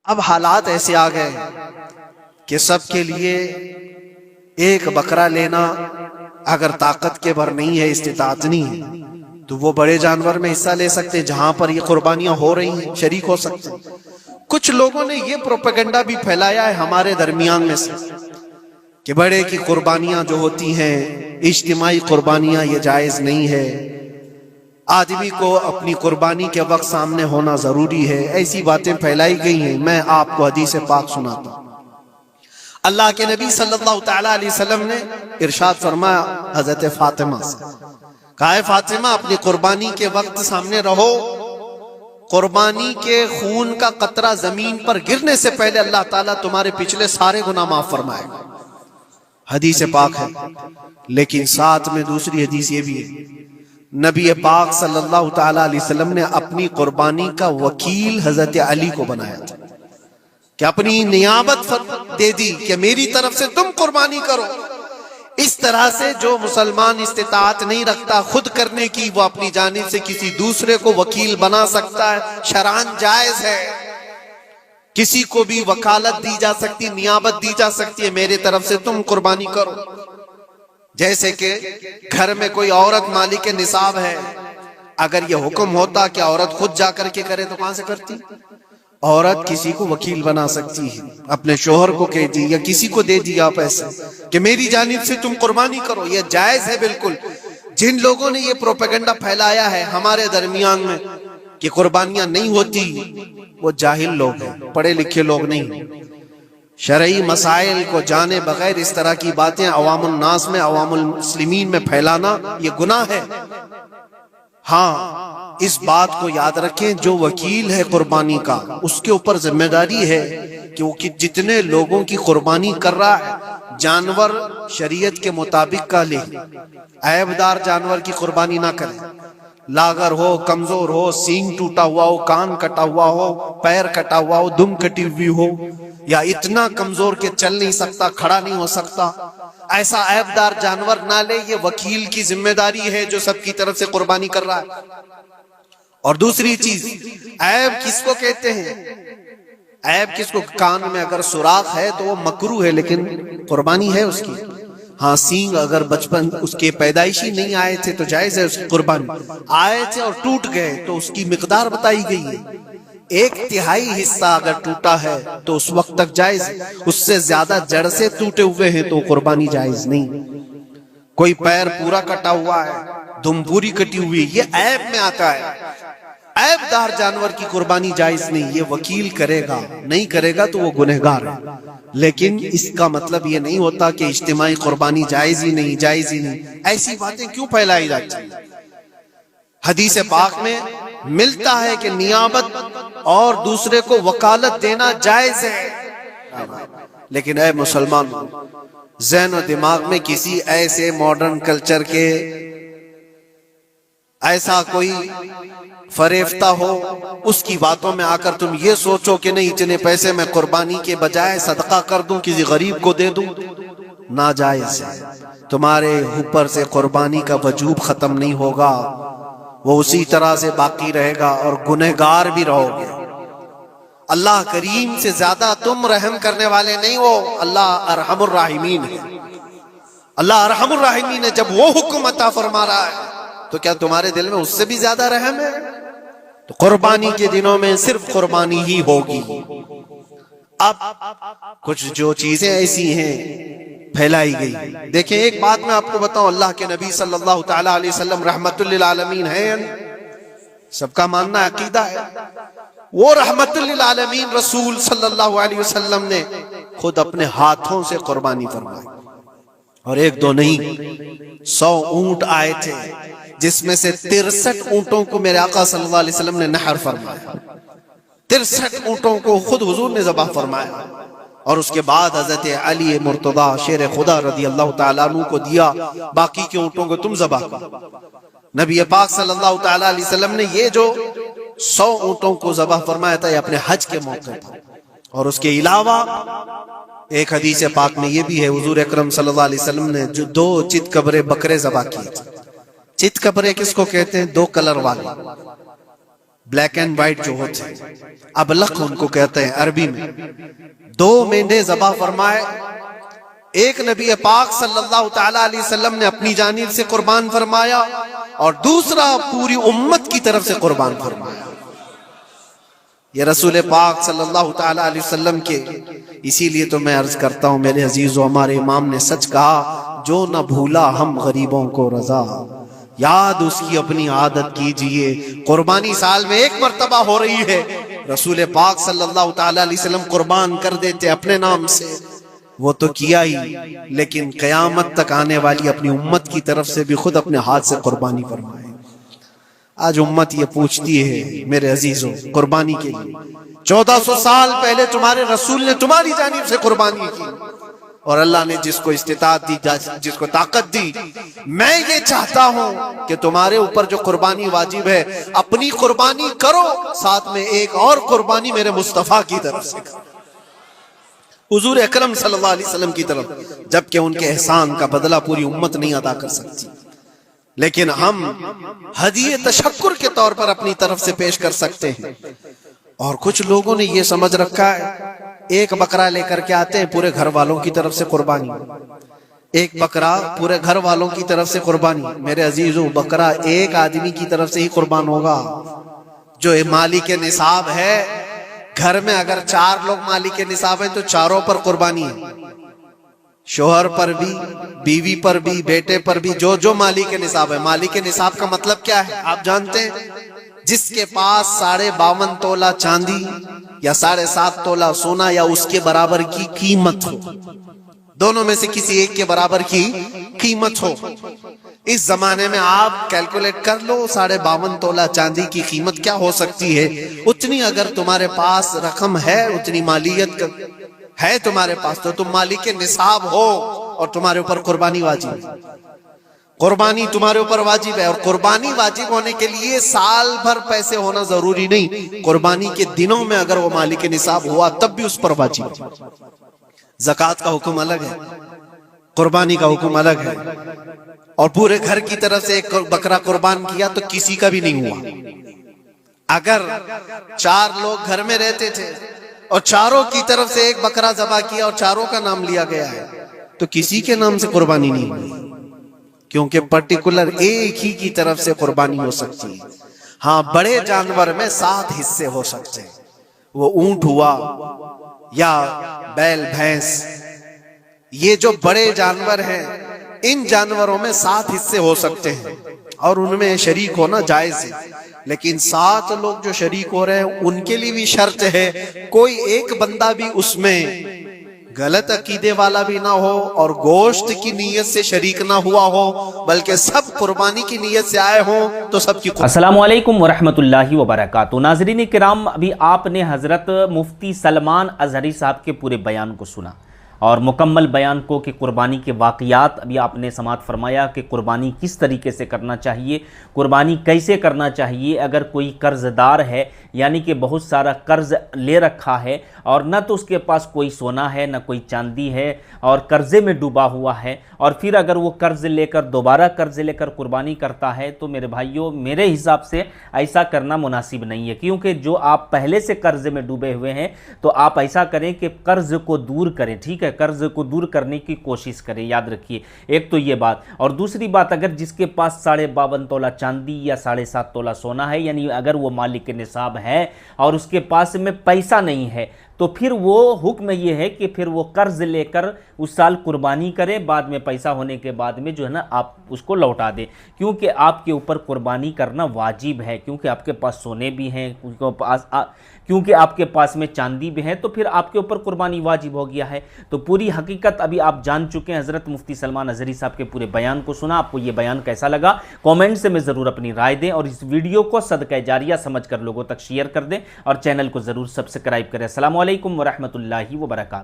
अब हालात ऐसे आ गए कि सबके लिए एक बकरा लेना अगर ताकत के भर नहीं है, इस्तिताअत नहीं है, तो वो बड़े जानवर में हिस्सा ले सकते हैं जहां पर ये कुर्बानियां हो रही हैं, शरीक हो सकते हैं। कुछ लोगों ने ये प्रोपेगेंडा भी फैलाया है हमारे दरमियान में से कि बड़े की कुर्बानियां जो होती हैं, इज्तिमाई कुर्बानियां, ये जायज नहीं है, आदमी को अपनी कुर्बानी के वक्त सामने होना जरूरी है। ऐसी बातें फैलाई गई हैं। मैं आपको हदीस पाक सुनाता हूं। अल्लाह के नबी सल्लल्लाहु तआला अलैहि वसल्लम ने इरशाद फरमाया हजरत फातिमा से, कहा है फातिमा अपनी कुर्बानी के वक्त सामने रहो, कुर्बानी के खून का कतरा जमीन पर गिरने से पहले अल्लाह ताला तुम्हारे पिछले सारे गुनाह माफ फरमाएगा। हदीस पाक है। लेकिन साथ में दूसरी हदीस ये भी है, नबी पाक सल्लल्लाहु तआला अलैहि वसल्लम ने अपनी कुर्बानी का वकील हजरत अली को बनाया था कि अपनी नियाबत दे दी कि मेरी तरफ से तुम कुर्बानी करो। इस तरह से जो मुसलमान इस्तिताअत नहीं रखता खुद करने की, वो अपनी जानिब से किसी दूसरे को वकील बना सकता है। शरअन जायज है, किसी को भी वकालत दी जा सकती, नियाबत दी जा सकती है, मेरे तरफ से तुम कुर्बानी करो। जैसे कि घर में कोई औरत मालिक निसाब है, अगर यह हुक्म होता कि औरत खुद जाकर के करे तो कहां से करती? औरत किसी को वकील बना सकती है, अपने शोहर को कह दी या किसी को दे दिया पैसे कि मेरी जानिब से तुम कुर्बानी करो। यह जायज है बिल्कुल। जिन लोगों ने यह प्रोपेगेंडा फैलाया है हमारे दरमियान में कि कुर्बानियां नहीं होती, वो जाहिल लोग हैं, पढ़े लिखे लोग नहीं। शरई मसाइल को जाने बगैर इस तरह की बातें अवामुल नास में, अवामुल मुस्लिमीन में फैलाना ये गुनाह है। हाँ, इस बात को याद रखें, जो वकील है कुर्बानी का उसके ऊपर जिम्मेदारी है कि वो जितने लोगों की कुर्बानी कर रहा है जानवर शरीयत के मुताबिक का ले, ऐबदार जानवर की कुर्बानी ना करे। लागर हो, कमजोर हो, सींग टूटा हुआ हो, कान कटा हुआ हो, पैर कटा हुआ हो, दुम कटी हुई हो, या इतना कमजोर के चल नहीं सकता, खड़ा नहीं हो सकता, ऐसा ऐबदार जानवर ना ले। ये वकील की जिम्मेदारी है जो सबकी तरफ से कुर्बानी कर रहा है। और दूसरी चीज, ऐब किसको कहते हैं? ऐब किसको? कान में अगर सुराख है तो वो मकरू है, लेकिन कुर्बानी है उसकी। हाँ, सींग अगर बचपन उसके पैदाइशी नहीं आए थे तो जायज है उसकी कुर्बानी। आए थे और टूट गए तो उसकी मिकदार बताई गई है। 1/3 हिस्सा अगर टूटा है तो उस वक्त तक जायज है, उससे ज्यादा जड़ से टूटे हुए हैं तो कुर्बानी जायज नहीं। कोई पैर पूरा कटा हुआ है, दुम पूरी कटी हुई, ये ऐब में आता है। ऐबदार जानवर की कुर्बानी जायज नहीं, ये वकील करेगा, नहीं करेगा तो वो गुनहगार है। लेकिन इसका मतलब ये नहीं होता कि इज्तिमाई कुर्बानी जायज ही नहीं, जायज ही नहीं। ऐसी बातें क्यों फैलाई जाती हैं? हदीस पाक में मिलता है कि नियाबत और दूसरे को वकालत देना जायज है। लेकिन ऐ मुसलमान, ज़हन और दिमाग में किसी ऐसे मॉडर्न कल्चर के ऐसा कोई फरेफ्ता हो, उसकी बातों में आकर तुम ये सोचो कि नहीं, इतने पैसे मैं कुर्बानी के बजाय सदका कर दूं, किसी गरीब को दे दूं, नाजायज है। तुम्हारे ऊपर से कुर्बानी का वजूब खत्म नहीं होगा, वो उसी तरह से बाकी रहेगा और गुनहगार भी रहोगे। अल्लाह करीम से ज्यादा तुम रहम करने वाले नहीं हो, अल्लाह अरहमुर राहिमीन है। अल्लाह अरहमुर राहिमीन है। जब वो हुक्म अता फरमा रहा है तो क्या तुम्हारे दिल में उससे भी ज्यादा रहम है? तो कुर्बानी के दिनों में सिर्फ कुर्बानी ही होगी। अब कुछ जो चीजें ऐसी हैं फैलाई गई, देखें एक बात मैं आपको बताऊं, अल्लाह के नबी सल्लल्लाहु तआला अलैहि वसल्लम रहमतुल लिल आलमीन है, सबका मानना अकीदा है। वो रहमतुल लिल आलमीन रसूल सल्लल्लाहु अलैहि वसल्लम ने खुद अपने हाथों से कुर्बानी फरमाई, और एक दो नहीं, 100 ऊंट आए थे, जिसमें से 63 ऊंटों को मेरे आका सल्लल्लाहु अलैहि वसल्लम ने नहर फरमाया। 63 ऊंटों को खुद हुजूर ने ज़बह फरमाया, और उसके बाद हजरत अली मुर्तदा शेर खुदा रदी अल्लाह तआला अन्हु को दिया, बाकी के ऊंटों को तुम ज़बह करो। नबी पाक सल्लल्लाहु तआला अलैहि वसल्लम ने ये जो 100 ऊंटों को ज़बह फरमाया था, ये अपने हज के मौके पर। और उसके अलावा एक हदीस पाक में ये भी है, हुजूर अकरम सल्लल्लाहु अलैहि वसल्लम ने जो 2 चितकबरे बकरे ज़बह किए थे। चितकबरे किसको कहते हैं? 2 कलर वाले। ब्लैक एंड व्हाइट जो होते हैं, अबलख उनको कहते हैं अरबी में। 2 मेंढे ज़बा फरमाए, एक नबी पाक सल्लल्लाहु तआला अलैहि वसल्लम ने अपनी जानिब से कुर्बान फरमाया और दूसरा पूरी उम्मत की तरफ से कुर्बान फरमाया। ये रसूल पाक सल्लल्लाहु तआला अलैहि वसल्लम के, इसीलिए तो मैं अर्ज करता हूं मेरे अजीजों, हमारे इमाम ने सच कहा, जो न भूला हम गरीबों को रजा, याद उसकी अपनी आदत कीजिए। कुर्बानी साल में 1 मर्तबा हो रही है, रसूल पाक सल्लल्लाहु तआला अलैहि वसल्लम कुर्बान कर देते अपने नाम से, वो तो किया ही, लेकिन कयामत तक आने वाली अपनी उम्मत की तरफ से भी खुद अपने हाथ से कुर्बानी फरमाए। आज उम्मत ये पूछती है मेरे अजीजों, कुर्बानी के लिए 1400 साल पहले तुम्हारे रसूल ने तुम्हारी जानिब से कुर्बानी की, और अल्लाह ने जिसको इस्तिताअत दी, जिसको ताकत दी, मैं ये चाहता हूं कि तुम्हारे ऊपर जो कुर्बानी वाजिब है, अपनी कुर्बानी करो, साथ में एक और कुर्बानी मेरे मुस्तफा की तरफ से करो, हुजूर अकरम सल्लल्लाहु अलैहि वसल्लम की तरफ, जबकि उनके एहसान का बदला पूरी उम्मत नहीं अदा कर सकती, लेकिन हम हदिये तशक्कुर के तौर पर अपनी तरफ से पेश कर सकते हैं। और कुछ लोगों ने ये समझ रखा है, एक बकरा लेकर के आते हैं, पूरे घर वालों की तरफ से कुर्बानी, एक बकरा पूरे घर वालों की तरफ से कुर्बानी। मेरे अजीजों, बकरा एक आदमी की तरफ से ही कुर्बान होगा जो माली के निसाब है। घर में अगर 4 लोग माली के निसाब है तो चारों पर कुर्बानी है, शोहर पर भी, बीवी पर भी, बेटे पर भी, जो जो माली के निसाब है। माली के निसाब का मतलब क्या है आप जानते हैं? जिसके पास 52.5 तोला चांदी या 7.5 तोला सोना या उसके बराबर की कीमत हो, दोनों में से किसी एक के बराबर की कीमत हो। इस जमाने में आप कैलकुलेट कर लो 52.5 तोला चांदी की कीमत क्या हो सकती है। उतनी अगर तुम्हारे पास रकम है, उतनी मालियत है तुम्हारे पास, तो तुम मालिक के निसाब हो और तुम्हारे ऊपर कुर्बानी वाजिब है। कुर्बानी तुम्हारे ऊपर वाजिब है, और कुर्बानी वाजिब होने के लिए साल भर पैसे होना जरूरी नहीं, कुर्बानी के दिनों में अगर वो मालिक के निसाब हुआ तब भी उस पर वाजिब है। ज़कात का हुक्म अलग है, कुर्बानी का हुक्म अलग है। और पूरे घर की तरफ से एक बकरा कुर्बान किया तो किसी का भी नहीं हुआ। अगर 4 लोग घर में रहते थे और चारों की तरफ से एक बकरा ज़बा किया और चारों का नाम लिया गया है, तो किसी के नाम से कुर्बानी नहीं हुई, क्योंकि पर्टिकुलर एक ही की तरफ से कुर्बानी हो सकती है। हाँ, बड़े जानवर में 7 हिस्से हो सकते हैं, वो ऊंट हुआ या बैल भैंस, ये जो बड़े जानवर हैं, इन जानवरों में 7 हिस्से हो सकते हैं और उनमें शरीक होना जायज है। लेकिन 7 लोग जो शरीक हो रहे हैं उनके लिए भी शर्त है, कोई एक बंदा भी उसमें गलत अकीदे वाला भी ना हो और गोश्त की नीयत से शरीक ना हुआ हो, बल्कि सब कुर्बानी की नीयत से आए हों, तो सबकी। अस्सलामु अलैकुम वरहमतुल्लाहि वबरकातुहू। नाज़रीन किराम, अभी आपने हज़रत मुफ्ती सलमान अज़हरी साहब के पूरे बयान को सुना और मुकम्मल बयान को कि कुर्बानी के वाक़यात अभी आपने समाअत फरमाया कि कुर्बानी किस तरीके से करना चाहिए, कुर्बानी कैसे करना चाहिए। अगर कोई कर्ज़दार है, यानी कि बहुत सारा कर्ज़ ले रखा है और न तो उसके पास कोई सोना है न कोई चांदी है और कर्ज़े में डूबा हुआ है, और फिर अगर वो कर्ज़ लेकर दोबारा कर्ज़ लेकर कुर्बानी करता है, तो मेरे भाइयों, मेरे हिसाब से ऐसा करना मुनासिब नहीं है। क्योंकि जो आप पहले से कर्ज़े में डूबे हुए हैं, तो आप ऐसा करें कि कर्ज़ को दूर करें, ठीक है, कर्ज़ को दूर करने की कोशिश करें, याद रखिए। एक तो ये बात, और दूसरी बात, अगर जिसके पास 52.5 तोला चांदी या 7.5 तोला सोना है, यानी अगर वो मालिक के निसाब है और उसके पास में पैसा नहीं है, तो फिर वो हुक्म ये है कि फिर वो कर्ज लेकर उस साल कुर्बानी करे, बाद में पैसा होने के बाद में जो है ना आप उसको लौटा दें, क्योंकि आपके ऊपर कुर्बानी करना वाजिब है। क्योंकि आपके पास सोने भी हैं, क्योंकि आपके पास में चांदी भी है, तो फिर आपके ऊपर कुर्बानी वाजिब हो गया है। तो पूरी हकीकत अभी आप जान चुके हैं। हज़रत मुफ्ती सलमान अज़हरी साहब के पूरे बयान को सुना। आपको ये बयान कैसा लगा कमेंट से में ज़रूर अपनी राय दें, और इस वीडियो को सदका जारिया समझकर लोगों तक शेयर कर दें और चैनल को ज़रूर सब्सक्राइब करें। अस्सलामु अलैकुम वरहमतुल्लाहि वबरकातुहू।